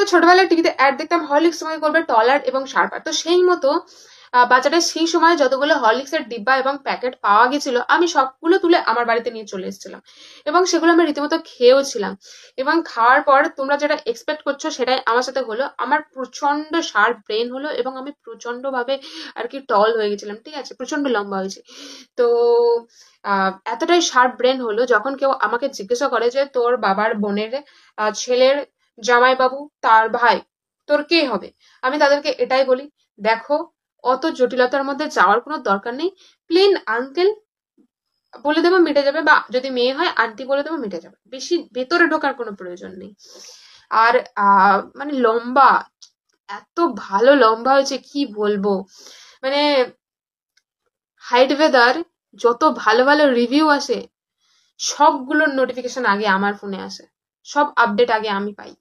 তো ছোটবেলায় টিভিতে অ্যাড দেখতাম হরলিক্স তোমাকে করবে টলার এবং শার্পার। তো সেই মতো বাজারে সেই সময় যতগুলো হরলিক্সের ডিব্বা এবং প্যাকেট পাওয়া গেছিল আমি সবগুলো তুলে আমার বাড়িতে নিয়ে চলে এসেছিলাম, এবং সেগুলো আমি রীতিমতো খেয়েও ছিলাম। এবং খাওয়ার পর তোমরা যেটা এক্সপেক্ট করছো সেটাই আমার সাথে হলো। আমার প্রচন্ড শার্প ব্রেন হলো এবং আমি প্রচন্ড ভাবে আর কি টল হয়ে গেছিলাম, ঠিক আছে, প্রচন্ড লম্বা হয়েছে। তো এতটাই শার্প ব্রেন হলো যখন কেউ আমাকে জিজ্ঞাসা করে যে তোর বাবার বোনের ছেলের জামাইবাবু তার ভাই, তোর কে হবে, আমি তাদেরকে এটাই বলি, দেখো অত জটিলতার মধ্যে যাওয়ার কোনো দরকার নেই, প্লেন আঙ্কেল বলে দেবো মিটে যাবে, বা যদি মেয়ে হয় আন্টি বলে দেবো মিটে যাবে, বেশি ভেতরে ঢোকার কোনো প্রয়োজন নেই। আর মানে লম্বা, এত ভালো লম্বা হয়েছে কি বলবো, মানে হাইট ভেদার যত ভালো ভালো রিভিউ আসে সবগুলোর নোটিফিকেশন আগে আমার ফোনে আসে, সব আপডেট আগে আমি পাই।